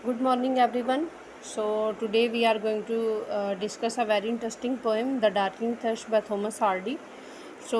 Good morning, everyone. So, today we are going to discuss a very interesting poem, The Darkening Thrush by Thomas Hardy. So,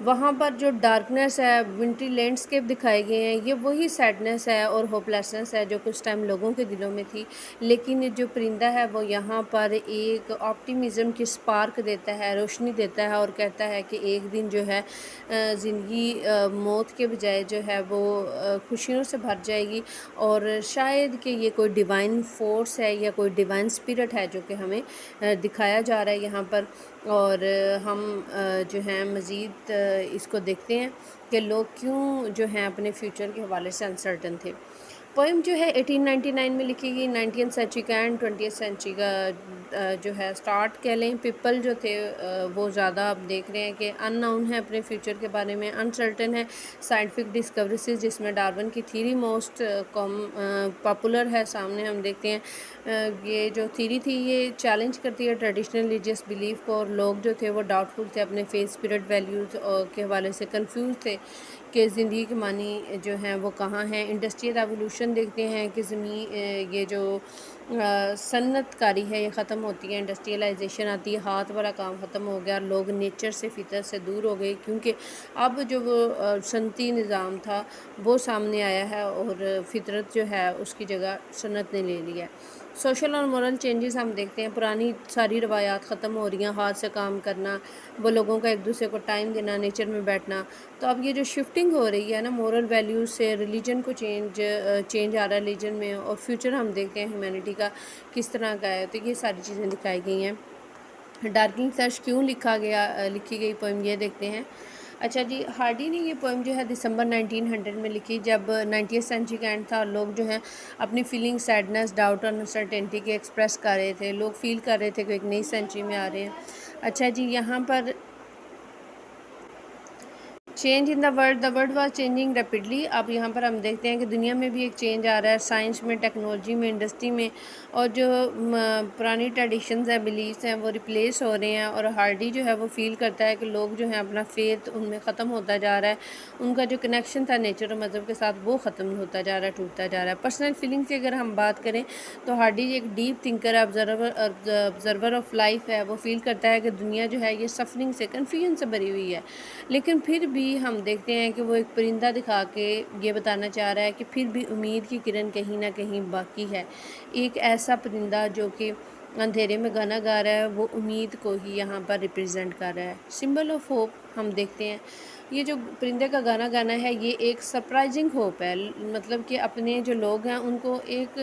وہاں پر جو darkness ہے، ونٹری landscape دکھائے گئے ہیں، یہ وہی سیڈنس ہے اور ہوپ لیسنس ہے جو کچھ ٹائم لوگوں کے دلوں میں تھی، لیکن جو پرندہ ہے وہ یہاں پر ایک آپٹیمزم کی سپارک دیتا ہے، روشنی دیتا ہے اور کہتا ہے کہ ایک دن جو ہے زندگی موت کے بجائے جو ہے وہ خوشیوں سے بھر جائے گی، اور شاید کہ یہ کوئی ڈیوائن فورس ہے یا کوئی ڈیوائن اسپرٹ ہے جو کہ ہمیں دکھایا جا رہا ہے یہاں پر۔ اور ہم جو ہیں مزید اس کو دیکھتے ہیں کہ لوگ کیوں جو ہیں اپنے فیوچر کے حوالے سے انسرٹن تھے۔ پوئم جو ہے 1899 میں لکھی گئی، 19th سینچری کا اینڈ 20th سینچری کا جو ہے سٹارٹ کہہ لیں۔ پیپل جو تھے وہ زیادہ آپ دیکھ رہے ہیں کہ ان نون ہے، اپنے فیوچر کے بارے میں انسرٹن ہے۔ سائنٹیفک ڈسکوریز جس میں ڈارون کی تھیری موسٹ پاپولر ہے، سامنے ہم دیکھتے ہیں یہ جو تھیری تھی یہ چیلنج کرتی ہے ٹریڈیشنل ریلیجیس بلیف کو، اور لوگ جو تھے وہ ڈاؤٹ فل تھے، اپنے فیتھ اسپرٹ ویلیوز کے حوالے سے کنفیوز تھے کہ زندگی کے معنی جو ہیں وہ کہاں ہیں۔ انڈسٹریل ریولوشن دیکھتے ہیں کہ یہ جو صنعت کاری ہے یہ ختم ہوتی ہے، انڈسٹریلائزیشن آتی ہے، ہاتھ والا کام ختم ہو گیا، لوگ نیچر سے فطرت سے دور ہو گئے، کیونکہ اب جو وہ صنعتی نظام تھا وہ سامنے آیا ہے اور فطرت جو ہے اس کی جگہ صنعت نے لے لی ہے۔ سوشل اور مورل چینجز ہم دیکھتے ہیں، پرانی ساری روایات ختم ہو رہی ہیں، ہاتھ سے کام کرنا، وہ لوگوں کا ایک دوسرے کو ٹائم دینا، نیچر میں بیٹھنا۔ تو اب یہ جو شفٹنگ ہو رہی ہے نا مورل ویلیوز سے، ریلیجن کو چینج آ رہا ہے ریلیجن میں، اور فیوچر ہم دیکھتے ہیں ہیومینٹی کا کس طرح کا ہے، تو یہ ساری چیزیں دکھائی گئی ہیں۔ ڈارکنگ تھرش کیوں لکھی گئی پوئم یہ دیکھتے ہیں۔ اچھا جی، ہارڈی نے یہ پوئم جو ہے دسمبر 1900 میں لکھی، جب 20th سینچری کا اینڈ تھا، اور لوگ جو ہیں اپنی فیلنگ سیڈنس، ڈاؤٹ اور انسرٹینٹی کے ایکسپریس کر رہے تھے، لوگ فیل کر رہے تھے کہ ایک نئی سینچری میں آ رہے ہیں۔ اچھا جی، یہاں پر change in the world was changing rapidly. اب یہاں پر ہم دیکھتے ہیں کہ دنیا میں بھی ایک چینج آ رہا ہے، سائنس میں، ٹیکنالوجی میں، انڈسٹری میں، اور جو پرانی ٹریڈیشنز ہیں، بلیفس ہیں، وہ ریپلیس ہو رہے ہیں، اور ہارڈی جو ہے وہ فیل کرتا ہے کہ لوگ جو ہیں اپنا فیتھ ان میں ختم ہوتا جا رہا ہے، ان کا جو کنیکشن تھا نیچر اور مذہب کے ساتھ وہ ختم ہوتا جا رہا ہے، ٹوٹتا جا رہا ہے۔ پرسنل فیلنگ کی اگر ہم بات کریں تو ہارڈی ایک ڈیپ تھنکر ہے، آبزرور آف لائف ہے، وہ فیل کرتا ہے کہ دنیا جو ہے یہ سفرنگ سے، کنفیوژن سے بھری ہوئی ہے، لیکن پھر بھی ہم دیکھتے ہیں کہ وہ ایک پرندہ دکھا کے یہ بتانا چاہ رہا ہے کہ پھر بھی امید کی کرن کہیں نہ کہیں باقی ہے۔ ایک ایسا پرندہ جو کہ اندھیرے میں گانا گا رہا ہے، وہ امید کو ہی یہاں پر ریپرزینٹ کر رہا ہے، سمبل آف ہوپ ہم دیکھتے ہیں۔ یہ جو پرندے کا گانا ہے یہ ایک سرپرائزنگ ہوپ ہے، مطلب کہ اپنے جو لوگ ہیں ان کو ایک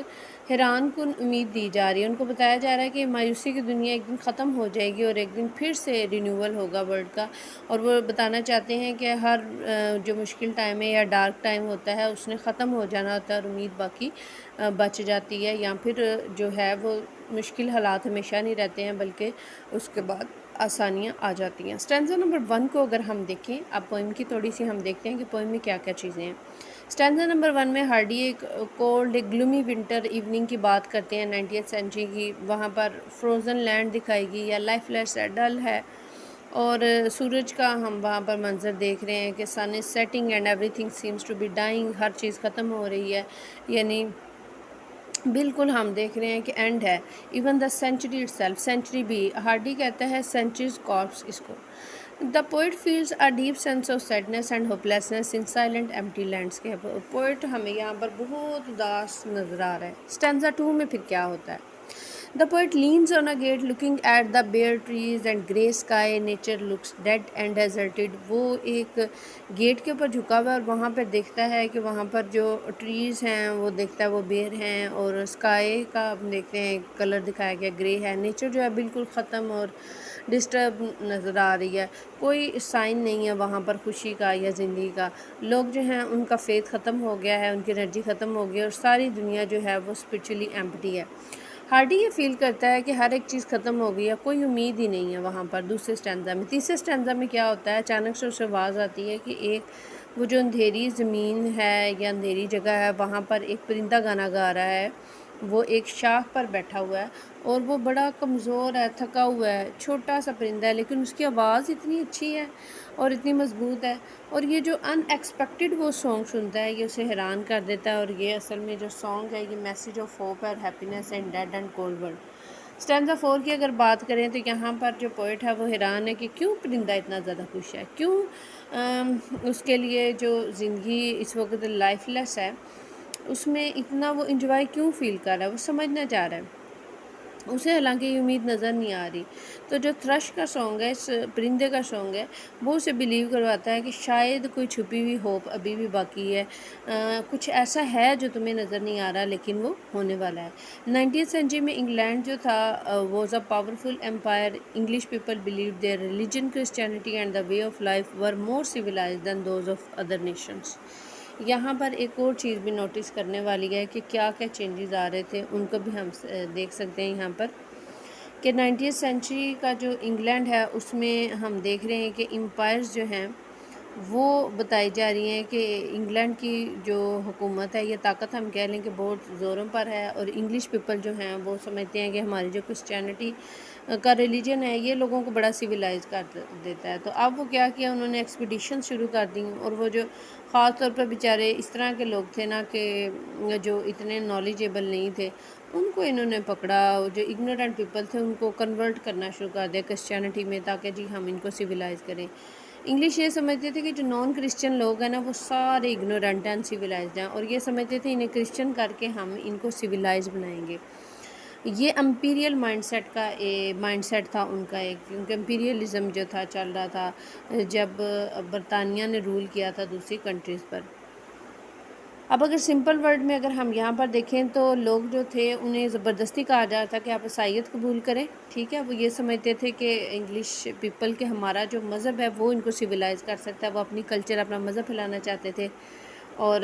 حیران کن امید دی جا رہی ہے، ان کو بتایا جا رہا ہے کہ مایوسی کی دنیا ایک دن ختم ہو جائے گی اور ایک دن پھر سے رینیول ہوگا ورلڈ کا، اور وہ بتانا چاہتے ہیں کہ ہر جو مشکل ٹائم ہے یا ڈارک ٹائم ہوتا ہے اس نے ختم ہو جانا ہوتا ہے اور امید باقی بچ جاتی ہے، یا پھر جو ہے وہ مشکل حالات ہمیشہ نہیں رہتے ہیں بلکہ اس کے بعد آسانیاں آ جاتی ہیں۔ اسٹینزا نمبر 1 کو اگر ہم دیکھیں، اب پوئم کی تھوڑی سی ہم دیکھتے ہیں کہ پوئم میں کیا کیا چیزیں ہیں۔ اسٹینزا نمبر 1 میں ہارڈی ایک کولڈ، ایک گلومی ونٹر ایوننگ کی بات کرتے ہیں 20th سینچری کی، وہاں پر فروزن لینڈ دکھائی گئی یا لائف لیس ہے، ڈل ہے، اور سورج کا ہم وہاں پر منظر دیکھ رہے ہیں کہ sun is setting and everything seems to be dying, ہر چیز ختم ہو رہی ہے، یعنی بالکل ہم دیکھ رہے ہیں کہ اینڈ ہے۔ Even the century itself, century بھی، ہارڈی کہتا ہے سینچریز کارپس اس کو۔ The poet feels a deep sense of sadness and hopelessness in silent empty landscape. Poet ہمیں یہاں پر بہت اداس نظر آ رہا ہے۔ اسٹینزا 2 میں پھر کیا ہوتا ہے؟ The poet leans on a gate looking at the bare trees and grey sky. Nature looks dead and deserted. وہ ایک گیٹ کے اوپر جھکا ہوا ہے اور وہاں پہ دیکھتا ہے کہ وہاں پر جو ٹریز ہیں وہ دیکھتا ہے وہ بیر ہیں، اور اسکائی کا ہم دیکھتے ہیں کلر دکھایا گیا گرے ہے۔ نیچر جو ہے بالکل ختم اور ڈسٹرب نظر آ رہی ہے، کوئی سائن نہیں ہے وہاں پر خوشی کا یا زندگی کا۔ لوگ جو ہیں ان کا فیتھ ختم ہو گیا ہے، ان کی انرجی ختم ہو گئی ہے، اور ساری دنیا جو ہے وہ اسپرچولی ایمپٹی ہے۔ ہارڈی یہ فیل کرتا ہے کہ ہر ایک چیز ختم ہو گئی ہے، کوئی امید ہی نہیں ہے وہاں پر۔ دوسرے سٹینزا میں، تیسرے سٹینزا میں کیا ہوتا ہے؟ اچانک سے اسے آواز آتی ہے کہ ایک وہ جو اندھیری زمین ہے یا اندھیری جگہ ہے وہاں پر ایک پرندہ گانا گا رہا ہے، وہ ایک شاخ پر بیٹھا ہوا ہے اور وہ بڑا کمزور ہے، تھکا ہوا ہے، چھوٹا سا پرندہ ہے، لیکن اس کی آواز اتنی اچھی ہے اور اتنی مضبوط ہے، اور یہ جو ان ایکسپیکٹڈ وہ سانگ سنتا ہے یہ اسے حیران کر دیتا ہے، اور یہ اصل میں جو سانگ ہے یہ میسیج آف ہوپ ہے اور happiness in dead and cold world. Stanza 4 کی اگر بات کریں تو یہاں پر جو پوئٹ ہے وہ حیران ہے کہ کیوں پرندہ اتنا زیادہ خوش ہے، کیوں اس کے لیے جو زندگی اس وقت لائف لیس ہے اس میں اتنا وہ انجوائے کیوں فیل کر رہا ہے، وہ سمجھنا چاہ رہا ہے، اسے حالانکہ یہ امید نظر نہیں آ رہی۔ تو جو تھرش کا سانگ ہے، اس پرندے کا سانگ ہے، وہ اسے بلیو کرواتا ہے کہ شاید کوئی چھپی ہوئی ہوپ ابھی بھی باقی ہے، کچھ ایسا ہے جو تمہیں نظر نہیں آ رہا لیکن وہ ہونے والا ہے۔ 19th سینچری میں انگلینڈ جو تھا was a powerful empire. English people believed their religion Christianity and the way of life were more civilised than those of other nations. یہاں پر ایک اور چیز بھی نوٹس کرنے والی ہے کہ کیا کیا چینجز آ رہے تھے، ان کو بھی ہم دیکھ سکتے ہیں یہاں پر کہ 19th سینچری کا جو انگلینڈ ہے اس میں ہم دیکھ رہے ہیں کہ امپائرز جو ہیں وہ بتائی جا رہی ہیں کہ انگلینڈ کی جو حکومت ہے، یہ طاقت ہم کہہ لیں کہ بہت زوروں پر ہے، اور انگلش پیپل جو ہیں وہ سمجھتے ہیں کہ ہماری جو کرسچینٹی کا ریلیجن ہے یہ لوگوں کو بڑا سویلائز کر دیتا ہے۔ تو اب وہ کیا کیا، انہوں نے ایکسپیڈیشن شروع کر دیں، اور وہ جو خاص طور پر بیچارے اس طرح کے لوگ تھے نا کہ جو اتنے نالجیبل نہیں تھے، ان کو انہوں نے پکڑا، جو اگنورینٹ پیپل تھے ان کو کنورٹ کرنا شروع کر دیا کرسچینٹی میں، تاکہ جی ہم ان کو سویلائز کریں۔ انگلش یہ سمجھتے تھے کہ جو نان کرسچن لوگ ہیں نا وہ سارے اگنورینٹ اینڈ سویلائزڈ ہیں، اور یہ سمجھتے تھے انہیں کرسچن کر کے ہم ان کو سویلائز بنائیں گے۔ یہ امپیریل مائنڈ سیٹ تھا ان کا ایک، کیونکہ امپیریلزم جو تھا چل رہا تھا جب برطانیہ نے رول کیا تھا دوسری کنٹریز پر۔ اب اگر سمپل ورڈ میں اگر ہم یہاں پر دیکھیں تو لوگ جو تھے انہیں زبردستی کہا جاتا تھا کہ آپ عیسائیت قبول کریں، ٹھیک ہے۔ وہ یہ سمجھتے تھے کہ انگلش پیپل کے ہمارا جو مذہب ہے وہ ان کو سویلائز کر سکتا ہے، وہ اپنی کلچر اپنا مذہب پھیلانا چاہتے تھے، اور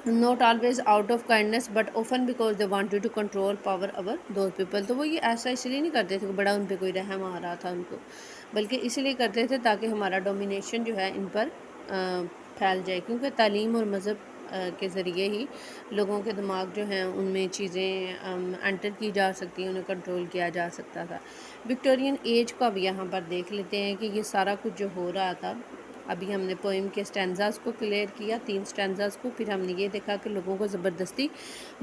not always out of kindness but often because they wanted to control power over those people. تو وہ یہ ایسا اس لیے نہیں کرتے تھے کہ بڑا ان پہ کوئی رحم آ رہا تھا ان کو، بلکہ اس لیے کرتے تھے تاکہ ہمارا ڈومینیشن جو ہے ان پر پھیل جائے، کیونکہ تعلیم اور مذہب کے ذریعے ہی لوگوں کے دماغ جو ہیں ان میں چیزیں انٹر کی جا سکتی ہیں، انہیں کنٹرول کیا جا سکتا تھا۔ وکٹورین ایج کو اب یہاں پر دیکھ لیتے ہیں کہ یہ سارا کچھ جو ہو رہا تھا، ابھی ہم نے پوئم کے سٹینزاز کو کلیئر کیا، 3 سٹینزاز کو، پھر ہم نے یہ دیکھا کہ لوگوں کو زبردستی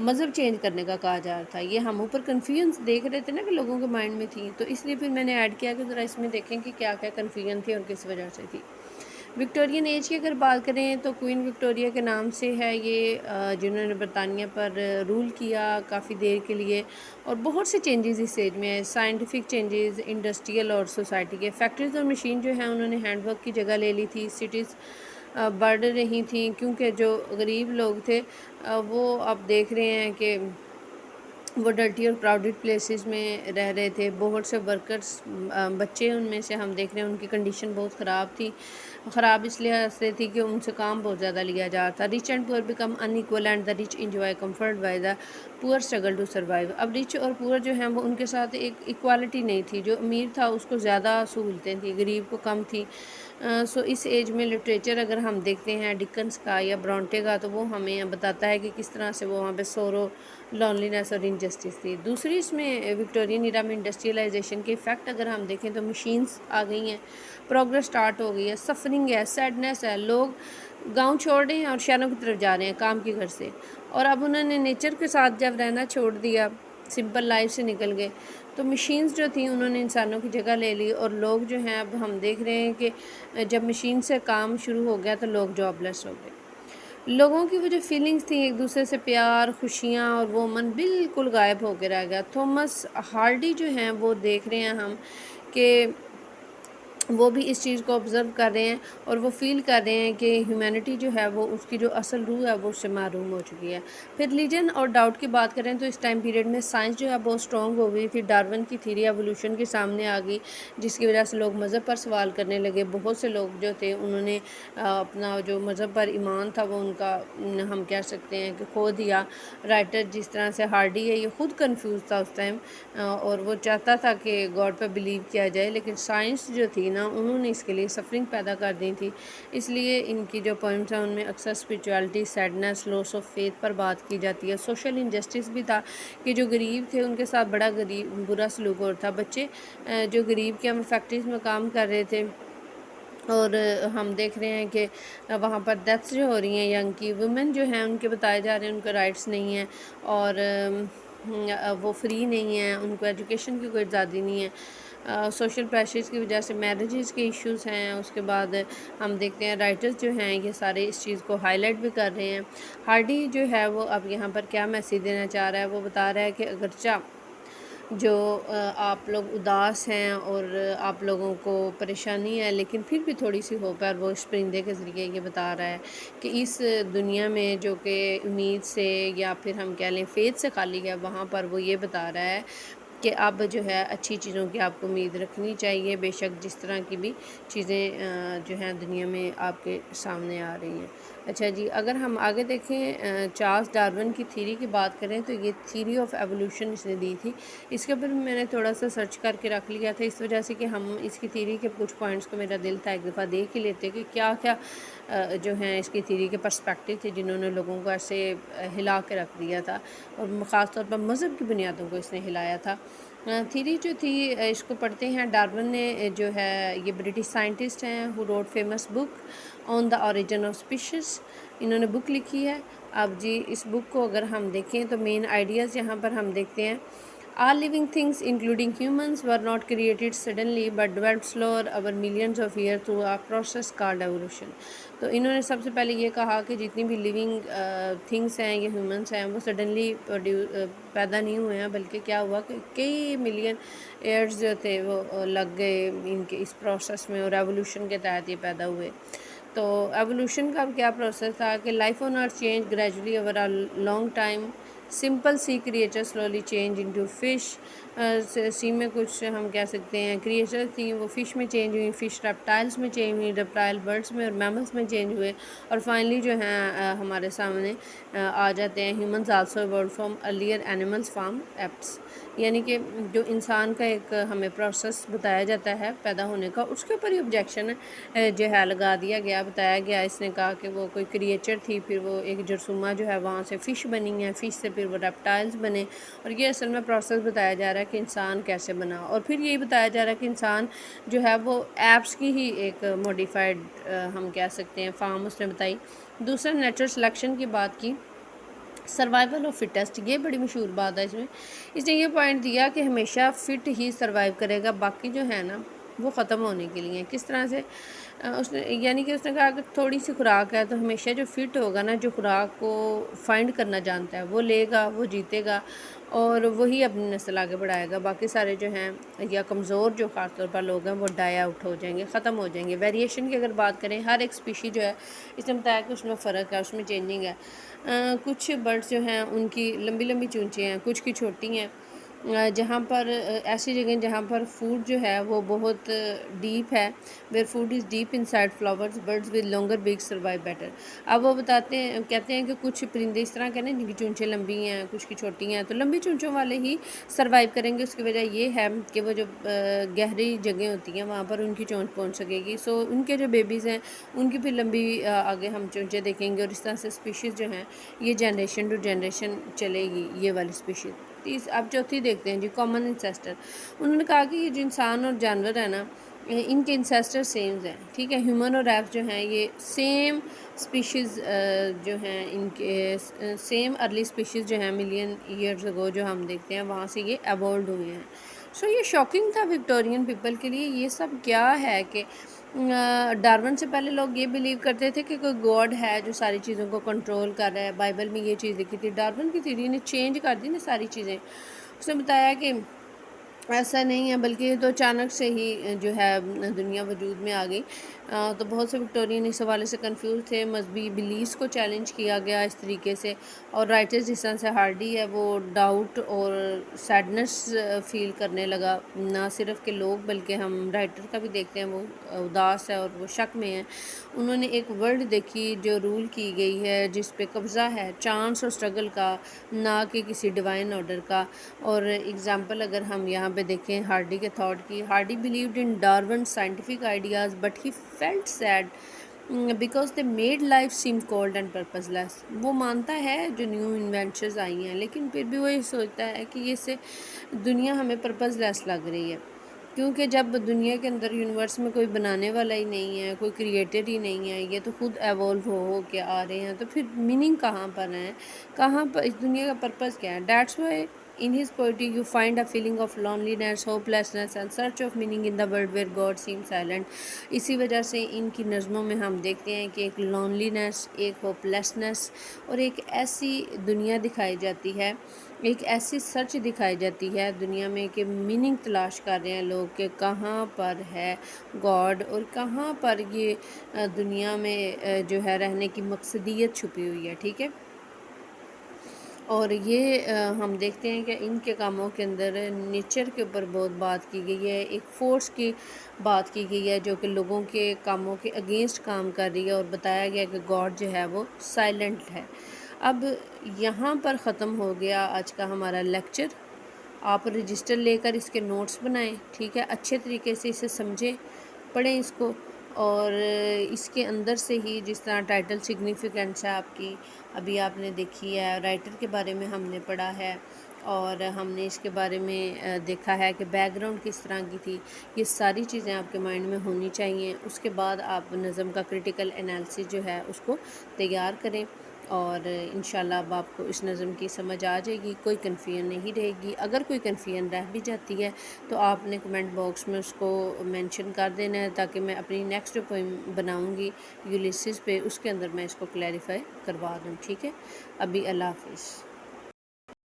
مذہب چینج کرنے کا کہا جا رہا تھا۔ یہ ہم اوپر کنفیوژنس دیکھ رہے تھے نا کہ لوگوں کے مائنڈ میں تھی، تو اس لیے پھر میں نے ایڈ کیا کہ ذرا اس میں دیکھیں کہ کیا کیا کنفیوژن تھی اور کس وجہ سے تھی۔ وکٹورین ایج کی اگر بات کریں تو کوئین وکٹوریہ کے نام سے ہے یہ، جنہوں نے برطانیہ پر رول کیا کافی دیر کے لیے، اور بہت سے چینجز اس ایج میں ہیں، سائنٹیفک چینجز، انڈسٹریل اور سوسائٹی کے۔ فیکٹریز اور مشین جو ہیں انہوں نے ہینڈ ورک کی جگہ لے لی تھی، سٹیز بڑھ رہی تھیں، کیونکہ جو غریب لوگ تھے وہ اب دیکھ رہے ہیں کہ وہ ڈرٹی اور کراؤڈڈ پلیسز میں رہ رہے تھے۔ بہت سے ورکرز، بچے ان میں سے ہم دیکھ رہے ہیں ان کی کنڈیشن بہت خراب تھی، خراب اس لحاظ سے تھی کہ ان سے کام بہت زیادہ لیا جا رہا تھا۔ ریچ اینڈ پور become in equal and the reach enjoy comfort why the پور اسٹرگل ٹو سروائیو۔ اب ریچ اور پور جو ہیں وہ ان کے ساتھ ایک ایکوالٹی نہیں تھی، جو امیر تھا اس کو زیادہ سہولتیں تھیں، غریب کو کم تھی۔ سو اس ایج میں لٹریچر اگر ہم دیکھتے ہیں ڈکنس کا یا برونٹے کا، تو وہ ہمیں بتاتا ہے کہ کس طرح سے وہ وہاں پہ سورو، لونلینس اور انجسٹس تھی۔ دوسری اس میں وکٹورین ایرا میں انڈسٹریلائزیشن کے افیکٹ اگر ہم دیکھیں تو مشینز آ گئی ہیں، پروگرس سٹارٹ ہو گئی ہے، سفرنگ ہے، سیڈنس ہے، لوگ گاؤں چھوڑ رہے ہیں اور شہروں کی طرف جا رہے ہیں کام کی گھر سے، اور اب انہوں نے نیچر کے ساتھ جب رہنا چھوڑ دیا، سمپل لائف سے نکل گئے، تو مشینز جو تھیں انہوں نے انسانوں کی جگہ لے لی، اور لوگ جو ہیں اب ہم دیکھ رہے ہیں کہ جب مشین سے کام شروع ہو گیا تو لوگ جاب لیس ہو گئے۔ لوگوں کی وہ جو فیلنگز تھیں ایک دوسرے سے، پیار، خوشیاں اور وہ من بالکل غائب ہو کے رہ گیا۔ تھامس ہارڈی جو ہیں وہ دیکھ رہے ہیں ہم کہ وہ بھی اس چیز کو آبزرو کر رہے ہیں، اور وہ فیل کر رہے ہیں کہ ہیومینٹی جو ہے وہ اس کی جو اصل روح ہے وہ اس سے محروم ہو چکی ہے۔ پھر ریلیجن اور ڈاؤٹ کی بات کریں تو اس ٹائم پیریڈ میں سائنس جو ہے بہت اسٹرانگ ہو گئی تھی، ڈارون کی تھیوری ایوولوشن کے سامنے آ گئی، جس کی وجہ سے لوگ مذہب پر سوال کرنے لگے۔ بہت سے لوگ جو تھے انہوں نے اپنا جو مذہب پر ایمان تھا وہ ان کا ہم کہہ سکتے ہیں کہ کھو دیا۔ رائٹر جس طرح سے ہارڈی ہے یہ خود کنفیوز تھا اس ٹائم، اور وہ چاہتا تھا کہ گاڈ پہ بلیو کیا جائے، لیکن سائنس جو تھی نا انہوں نے اس کے لیے سفرنگ پیدا کر دی تھی، اس لیے ان کی جو پوئمس ہیں ان میں اکثر spirituality, sadness, loss of faith پر بات کی جاتی ہے۔ سوشل انجسٹس بھی تھا کہ جو غریب تھے ان کے ساتھ بڑا برا سلوک ہو رہا تھا۔ بچے جو غریب کے ہم فیکٹریز میں کام کر رہے تھے، اور ہم دیکھ رہے ہیں کہ وہاں پر ڈیتھس جو ہو رہی ہیں ینگ کی، ویمن جو ہیں ان کے بتائے جا رہے ہیں ان کے رائٹس نہیں ہیں، اور وہ فری نہیں ہیں، ان کو ایجوکیشن کی کوئی آزادی نہیں ہے، سوشل پریشرز کی وجہ سے میرجز کے ایشوز ہیں۔ اس کے بعد ہم دیکھتے ہیں رائٹرز جو ہیں یہ سارے اس چیز کو ہائی لائٹ بھی کر رہے ہیں۔ ہارڈی جو ہے وہ اب یہاں پر کیا میسیج دینا چاہ رہا ہے، وہ بتا رہا ہے کہ اگرچہ جو آپ لوگ اداس ہیں اور آپ لوگوں کو پریشانی ہے، لیکن پھر بھی تھوڑی سی ہوپ ہے، اور وہ اس پرندے کے ذریعے یہ بتا رہا ہے کہ اس دنیا میں جو کہ امید سے یا پھر ہم کہہ لیں فیتھ سے خالی ہے، وہاں پر وہ یہ بتا رہا ہے کہ اب جو ہے اچھی چیزوں کی آپ کو امید رکھنی چاہیے، بے شک جس طرح کی بھی چیزیں جو ہیں دنیا میں آپ کے سامنے آ رہی ہیں۔ اچھا جی، اگر ہم آگے دیکھیں چارلس ڈارون کی تھیری کی بات کریں تو یہ تھیری آف ایوولوشن اس نے دی تھی۔ اس کے اوپر میں نے تھوڑا سا سرچ کر کے رکھ لیا تھا، اس وجہ سے کہ ہم اس کی تھیری کے کچھ پوائنٹس کو میرا دل تھا ایک دفعہ دیکھ ہی لیتے کہ کیا کیا جو ہیں اس کی تھیری کے پرسپیکٹیو تھے جنہوں نے لوگوں کو ایسے ہلا کے رکھ دیا تھا، اور خاص طور پر مذہب کی بنیادوں کو اس نے ہلایا تھا۔ تھیری جو تھی اس کو پڑھتے ہیں ڈارون نے، جو ہے یہ برٹش سائنٹسٹ ہیں who wrote famous book on the origin of species, انہوں نے بک لکھی ہے۔ اب جی اس بک کو اگر ہم دیکھیں تو مین آئیڈیاز یہاں پر ہم دیکھتے ہیں، all living things including humans were not created suddenly but developed slower over millions of years through a process called evolution۔ تو انہوں نے سب سے پہلے یہ کہا کہ جتنی بھی لیونگ تھنگس ہیں یہ ہیومنس ہیں وہ سڈنلی پیدا نہیں ہوئے ہیں، بلکہ کیا ہوا کہ کئی ملین ایئرز جو تھے وہ لگ گئے ان کے اس پروسیس میں، اور ایوولوشن کے تحت یہ پیدا ہوئے۔ تو ایوولوشن کا کیا پروسیس تھا کہ life on earth change gradually over a long time, simple sea creature slowly change into fish, sea میں کچھ ہم کہہ سکتے ہیں کریچر تھیں وہ فش میں چینج ہوئی، فش ریپٹائلز میں چینج ہوئی، ریپٹائل برڈز میں اور میملز میں چینج ہوئے، اور فائنلی جو ہیں ہمارے سامنے آ جاتے ہیں humans also evolved from earlier animals from apes. یعنی کہ جو انسان کا ایک ہمیں پروسیس بتایا جاتا ہے پیدا ہونے کا، اس کے اوپر ہی آبجیکشن جو ہے لگا دیا گیا، بتایا گیا۔ اس نے کہا کہ وہ کوئی کریچر تھی، پھر وہ ایک جرثومہ جو ہے وہاں سے فش بنی ہے، فش سے پھر وہ ریپٹائلز بنے، اور یہ اصل میں پروسیس بتایا جا رہا ہے کہ انسان کیسے بنا، اور پھر یہی بتایا جا رہا ہے کہ انسان جو ہے وہ ایپس کی ہی ایک موڈیفائڈ ہم کہہ سکتے ہیں فارم اس نے بتائی۔ دوسرا نیچرل سلیکشن کی بات کی، سروائیول آف فٹیسٹ، یہ بڑی مشہور بات ہے اس نے یہ پوائنٹ دیا کہ ہمیشہ فٹ ہی سروائیو کرے گا، باقی جو ہے نا وہ ختم ہونے کے لیے۔ کس طرح سے اس نے یعنی کہ اس نے کہا کہ تھوڑی سی خوراک ہے تو ہمیشہ جو فٹ ہوگا نا، جو خوراک کو فائنڈ کرنا جانتا ہے وہ لے گا، وہ جیتے گا، اور وہی اپنی نسل آگے بڑھائے گا۔ باقی سارے جو ہیں یا کمزور جو خاص طور پر لوگ ہیں وہ ڈائی آؤٹ ہو جائیں گے، ختم ہو جائیں گے۔ ویریشن کی اگر بات کریں، ہر ایک اسپیشی جو ہے اس نے بتایا کہ اس میں فرق ہے، اس میں چینجنگ ہے۔ کچھ برڈز جو ہیں ان کی لمبی لمبی چونچیں ہیں، کچھ کی چھوٹی ہیں، جہاں پر ایسی جگہیں جہاں پر فوڈ جو ہے وہ بہت ڈیپ ہے، where food is deep inside flowers birds with longer beak survive better. اب وہ کہتے ہیں کہ کچھ پرندے اس طرح کے نا جن کی چونچیں لمبی ہیں، کچھ کی چھوٹی ہیں، تو لمبی چونچوں والے ہی سروائیو کریں گے۔ اس کی وجہ یہ ہے کہ وہ جو گہری جگہیں ہوتی ہیں وہاں پر ان کی چونچ پہنچ سکے گی، سو ان کے جو بیبیز ہیں ان کی پھر لمبی آگے ہم چونچیں دیکھیں گے، اور اس طرح سے اسپیشیز جو ہیں یہ جنریشن ٹو جنریشن چلے گی، یہ والی اسپیشیز۔ اب چوتھی دیکھتے ہیں جی، کامن انسیسٹر۔ انہوں نے کہا کہ یہ جو انسان اور جانور ہے نا، ان کے انسیسٹر سیمز ہیں، ٹھیک ہے، ہیومن اور ایپس جو ہیں یہ سیم اسپیشیز جو ہیں، ان کے سیم ارلی اسپیشیز جو ہیں ملین ایئرز اگو جو ہم دیکھتے ہیں وہاں سے یہ ایوولڈ ہوئے ہیں۔ سو یہ شاکنگ تھا وکٹورین پیپل کے لیے۔ یہ سب کیا ہے کہ ڈارون سے پہلے لوگ یہ بلیو کرتے تھے کہ کوئی گاڈ ہے جو ساری چیزوں کو کنٹرول کر رہا ہے، بائبل میں یہ چیز لکھی تھی۔ ڈارون کی تھیوری نے چینج کر دی نا ساری چیزیں، اس نے بتایا کہ ایسا نہیں ہے، بلکہ یہ تو اچانک سے ہی جو ہے دنیا وجود میں آ گئی۔ تو بہت سے وکٹورین اس حوالے سے کنفیوز تھے، مذہبی بلیفس کو چیلنج کیا گیا اس طریقے سے، اور رائٹرز جس طرح سے ہارڈی ہے وہ ڈاؤٹ اور سیڈنس فیل کرنے لگا، نہ صرف کہ لوگ بلکہ ہم رائٹر کا بھی دیکھتے ہیں وہ اداس ہے اور وہ شک میں ہے۔ انہوں نے ایک ورلڈ دیکھی جو رول کی گئی ہے، جس پہ قبضہ ہے چانس اور اسٹرگل کا، نہ کہ کسی ڈیوائن آرڈر کا۔ اور اگزامپل اگر ہم یہاں پہ دیکھیں ہارڈی کے تھاٹ کی، Hardy believed in Darwin scientific ideas but he felt sad because they made life seem cold and purposeless. وہ مانتا ہے جو نیو انوینشنز آئی ہیں، لیکن پھر بھی وہ یہ سوچتا ہے کہ یہ سے دنیا ہمیں پرپز لیس لگ رہی ہے، کیونکہ جب دنیا کے اندر یونیورس میں کوئی بنانے والا ہی نہیں ہے، کوئی کریٹر ہی نہیں ہے، یہ تو خود ایوولو ہو کے آ رہے ہیں، تو پھر میننگ کہاں پر ہے، کہاں پر اس دنیا کا پرپز کیا ہے؟ That's why In his poetry you find a feeling of loneliness, hopelessness and search of meaning in the world where God seems silent. اسی وجہ سے ان کی نظموں میں ہم دیکھتے ہیں کہ ایک لونلینس، ایک ہوپلیسنس اور ایک ایسی دنیا دکھائی جاتی ہے، ایک ایسی سرچ دکھائی جاتی ہے دنیا میں کہ میننگ تلاش کر رہے ہیں لوگ کہ کہاں پر ہے گاڈ اور کہاں پر یہ دنیا میں جو ہے رہنے کی مقصدیت چھپی ہوئی ہے. ٹھیک ہے، اور یہ ہم دیکھتے ہیں کہ ان کے کاموں کے اندر نیچر کے اوپر بہت بات کی گئی ہے، ایک فورس کی بات کی گئی ہے جو کہ لوگوں کے کاموں کے اگینسٹ کام کر رہی ہے، اور بتایا گیا کہ گاڈ جو ہے وہ سائلنٹ ہے. اب یہاں پر ختم ہو گیا آج کا ہمارا لیکچر. آپ رجسٹر لے کر اس کے نوٹس بنائیں، ٹھیک ہے، اچھے طریقے سے اسے سمجھیں، پڑھیں اس کو، اور اس کے اندر سے ہی جس طرح ٹائٹل سگنیفیکنس ہے آپ کی ابھی آپ نے دیکھی ہے، رائٹر کے بارے میں ہم نے پڑھا ہے، اور ہم نے اس کے بارے میں دیکھا ہے کہ بیک گراؤنڈ کس طرح کی تھی. یہ ساری چیزیں آپ کے مائنڈ میں ہونی چاہیے. اس کے بعد آپ نظم کا کرٹیکل انالیسس جو ہے اس کو تیار کریں، اور انشاءاللہ اب آپ کو اس نظم کی سمجھ آ جائے گی، کوئی کنفیوژن نہیں رہے گی. اگر کوئی کنفیوژن رہ بھی جاتی ہے تو آپ نے کمنٹ باکس میں اس کو مینشن کر دینا ہے، تاکہ میں اپنی نیکسٹ پوئم بناؤں گی یولیسز پہ، اس کے اندر میں اس کو کلیریفائی کروا دوں. ٹھیک ہے، ابھی اللہ حافظ.